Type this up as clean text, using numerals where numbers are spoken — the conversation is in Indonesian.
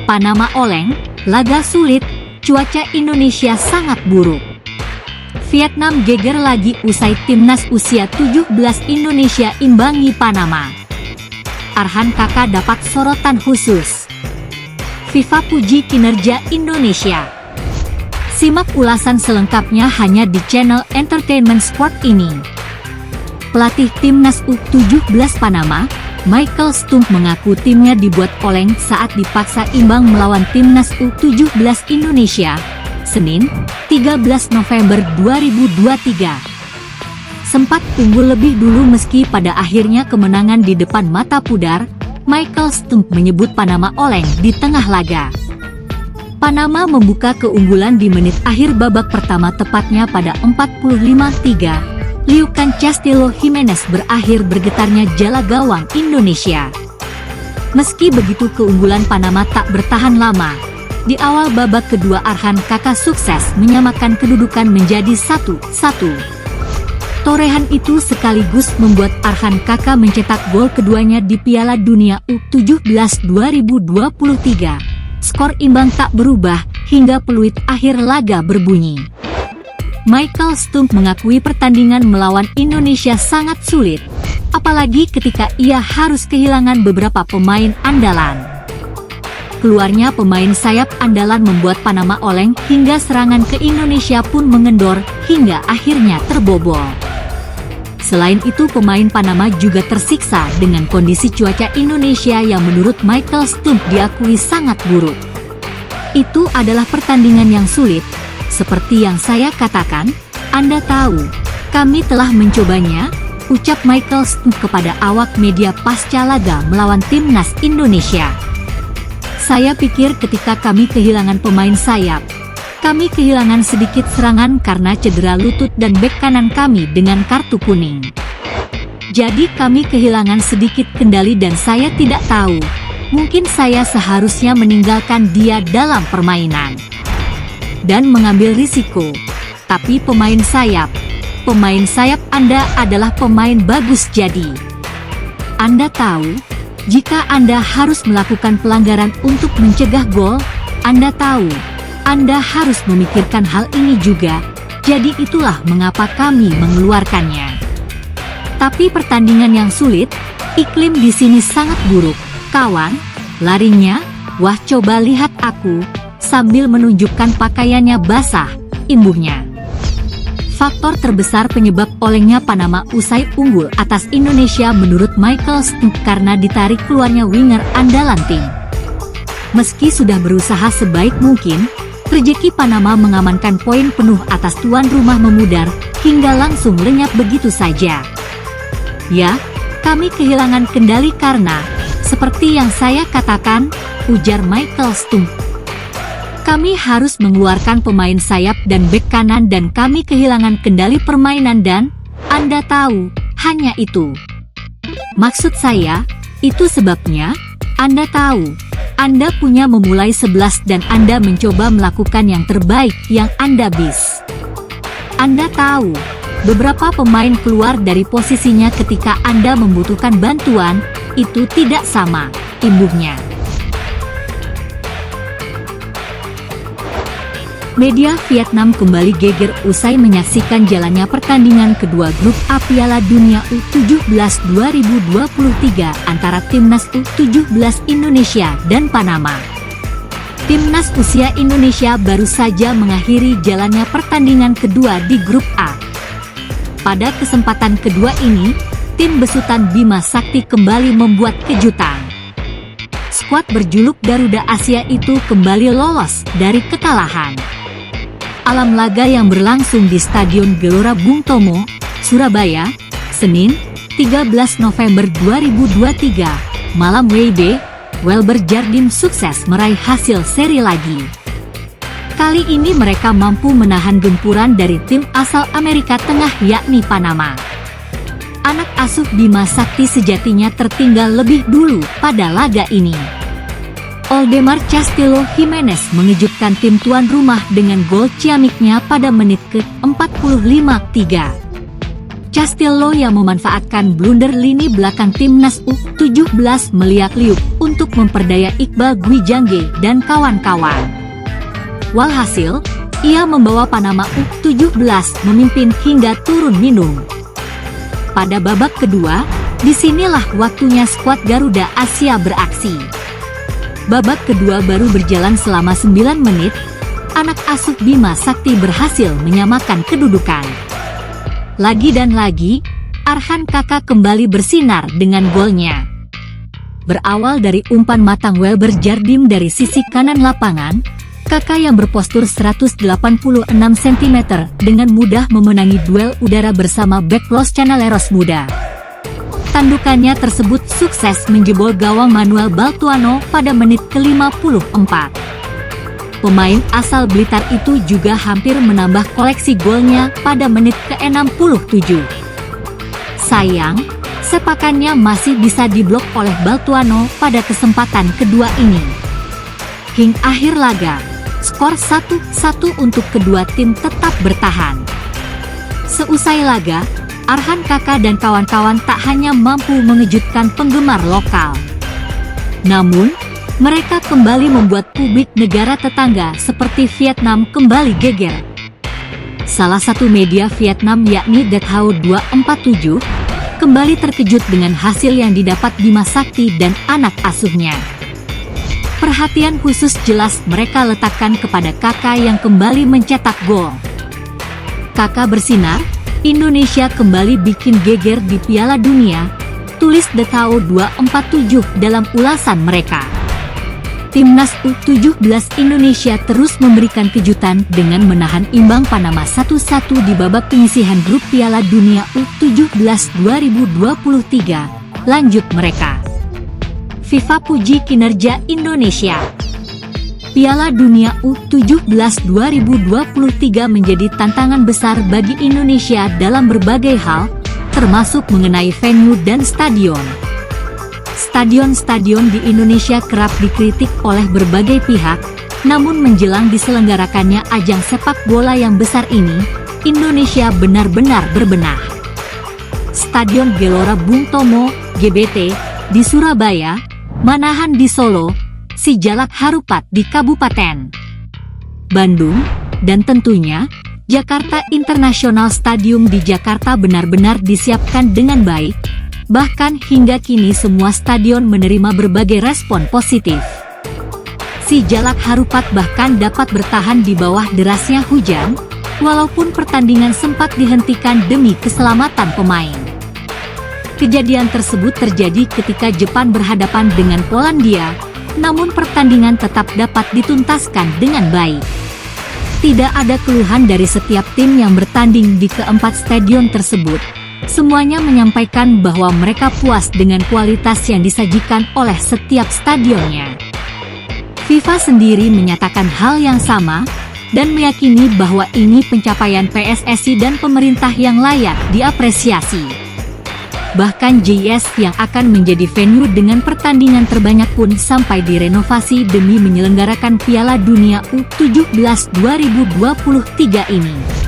Panama oleng, laga sulit, cuaca Indonesia sangat buruk. Vietnam geger lagi usai timnas usia 17 Indonesia imbangi Panama. Arhan Kakak dapat sorotan khusus. FIFA puji kinerja Indonesia. Simak ulasan selengkapnya hanya di channel Entertainment Sport ini. Pelatih timnas U17 Panama, Michael Stump mengaku timnya dibuat oleng saat dipaksa imbang melawan timnas U17 Indonesia, Senin, 13 November 2023. Sempat unggul lebih dulu meski pada akhirnya kemenangan di depan mata pudar, Michael Stump menyebut Panama oleng di tengah laga. Panama membuka keunggulan di menit akhir babak pertama tepatnya pada 45-3. Liukan Castillo Jimenez berakhir bergetarnya jala gawang Indonesia. Meski begitu keunggulan Panama tak bertahan lama. Di awal babak kedua Arhan Kakak sukses menyamakan kedudukan menjadi 1-1. Torehan itu sekaligus membuat Arhan Kakak mencetak gol keduanya di Piala Dunia U17 2023. Skor imbang tak berubah hingga peluit akhir laga berbunyi. Michael Stump mengakui pertandingan melawan Indonesia sangat sulit, apalagi ketika ia harus kehilangan beberapa pemain andalan. Keluarnya pemain sayap andalan membuat Panama oleng hingga serangan ke Indonesia pun mengendor hingga akhirnya terbobol. Selain itu pemain Panama juga tersiksa dengan kondisi cuaca Indonesia yang menurut Michael Stump diakui sangat buruk. Itu adalah pertandingan yang sulit. Seperti yang saya katakan, Anda tahu, kami telah mencobanya, ucap Michael Stump kepada awak media pasca laga melawan timnas Indonesia. Saya pikir ketika kami kehilangan pemain sayap, kami kehilangan sedikit serangan karena cedera lutut dan bek kanan kami dengan kartu kuning. Jadi kami kehilangan sedikit kendali dan saya tidak tahu, mungkin saya seharusnya meninggalkan dia dalam permainan dan mengambil risiko. Tapi pemain sayap Anda adalah pemain bagus jadi. Anda tahu, jika Anda harus melakukan pelanggaran untuk mencegah gol, Anda tahu, Anda harus memikirkan hal ini juga, jadi itulah mengapa kami mengeluarkannya. Tapi pertandingan yang sulit, iklim di sini sangat buruk, kawan, larinya, wah coba lihat aku, sambil menunjukkan pakaiannya basah, imbuhnya. Faktor terbesar penyebab olengnya Panama usai unggul atas Indonesia menurut Michael Stump karena ditarik keluarnya winger andalan tim. Meski sudah berusaha sebaik mungkin, rejeki Panama mengamankan poin penuh atas tuan rumah memudar, hingga langsung lenyap begitu saja. Ya, kami kehilangan kendali karena, seperti yang saya katakan, ujar Michael Stump. Kami harus mengeluarkan pemain sayap dan bek kanan dan kami kehilangan kendali permainan dan, Anda tahu, hanya itu. Maksud saya, itu sebabnya, Anda tahu, Anda punya memulai 11 dan Anda mencoba melakukan yang terbaik yang Anda bisa. Anda tahu, beberapa pemain keluar dari posisinya ketika Anda membutuhkan bantuan, itu tidak sama, imbuhnya. Media Vietnam kembali geger usai menyaksikan jalannya pertandingan kedua grup A Piala Dunia U17 2023 antara timnas U17 Indonesia dan Panama. Timnas usia Indonesia baru saja mengakhiri jalannya pertandingan kedua di grup A. Pada kesempatan kedua ini, tim besutan Bima Sakti kembali membuat kejutan. Skuad berjuluk Garuda Asia itu kembali lolos dari kekalahan. Alam laga yang berlangsung di Stadion Gelora Bung Tomo, Surabaya, Senin, 13 November 2023, malam WIB, Welber Jardim sukses meraih hasil seri lagi. Kali ini mereka mampu menahan gempuran dari tim asal Amerika Tengah yakni Panama. Anak asuh Bima Sakti sejatinya tertinggal lebih dulu pada laga ini. Oldemar Castillo Jimenez mengejutkan tim tuan rumah dengan gol ciamiknya pada menit ke-45-3. Castillo yang memanfaatkan blunder lini belakang timnas U17 meliak-liuk untuk untuk memperdaya Iqbal Gwijangge dan kawan-kawan. Walhasil, ia membawa Panama U17 memimpin hingga turun minum. Pada babak kedua, disinilah waktunya skuad Garuda Asia beraksi. Babak kedua baru berjalan selama 9 menit, anak asuh Bima Sakti berhasil menyamakan kedudukan. Lagi dan lagi, Arhan Kakak kembali bersinar dengan golnya. Berawal dari umpan matang Welber Jardim dari sisi kanan lapangan, Kakak yang berpostur 186 cm dengan mudah memenangi duel udara bersama bek Los Canaleros muda. Tandukannya tersebut sukses menjebol gawang Manuel Baltuano pada menit ke-54. Pemain asal Blitar itu juga hampir menambah koleksi golnya pada menit ke-67. Sayang, sepakannya masih bisa diblok oleh Baltuano pada kesempatan kedua ini. Hingga akhir laga, skor 1-1 untuk kedua tim tetap bertahan. Seusai laga, Arhan Kakak dan kawan-kawan tak hanya mampu mengejutkan penggemar lokal, namun mereka kembali membuat publik negara tetangga seperti Vietnam kembali geger. Salah satu media Vietnam yakni Dathao 247 kembali terkejut dengan hasil yang didapat Bima Sakti dan anak asuhnya. Perhatian khusus jelas mereka letakkan kepada Kakak yang kembali mencetak gol. Kakak bersinar, Indonesia kembali bikin geger di Piala Dunia, tulis Dathao 247 dalam ulasan mereka. Timnas U17 Indonesia terus memberikan kejutan dengan menahan imbang Panama 1-1 di babak penyisihan grup Piala Dunia U17 2023. Lanjut mereka. FIFA puji kinerja Indonesia. Piala Dunia U17 2023 menjadi tantangan besar bagi Indonesia dalam berbagai hal, termasuk mengenai venue dan stadion. Stadion-stadion di Indonesia kerap dikritik oleh berbagai pihak, namun menjelang diselenggarakannya ajang sepak bola yang besar ini, Indonesia benar-benar berbenah. Stadion Gelora Bung Tomo, GBT, di Surabaya, Manahan di Solo, Sijalak Harupat di Kabupaten Bandung, dan tentunya Jakarta International Stadium di Jakarta benar-benar disiapkan dengan baik. Bahkan hingga kini semua stadion menerima berbagai respon positif. Sijalak Harupat bahkan dapat bertahan di bawah derasnya hujan, walaupun pertandingan sempat dihentikan demi keselamatan pemain. Kejadian tersebut terjadi ketika Jepang berhadapan dengan Polandia, namun pertandingan tetap dapat dituntaskan dengan baik. Tidak ada keluhan dari setiap tim yang bertanding di keempat stadion tersebut. Semuanya menyampaikan bahwa mereka puas dengan kualitas yang disajikan oleh setiap stadionnya. FIFA sendiri menyatakan hal yang sama, dan meyakini bahwa ini pencapaian PSSI dan pemerintah yang layak diapresiasi. Bahkan JIS yang akan menjadi venue dengan pertandingan terbanyak pun sampai direnovasi demi menyelenggarakan Piala Dunia U17 2023 ini.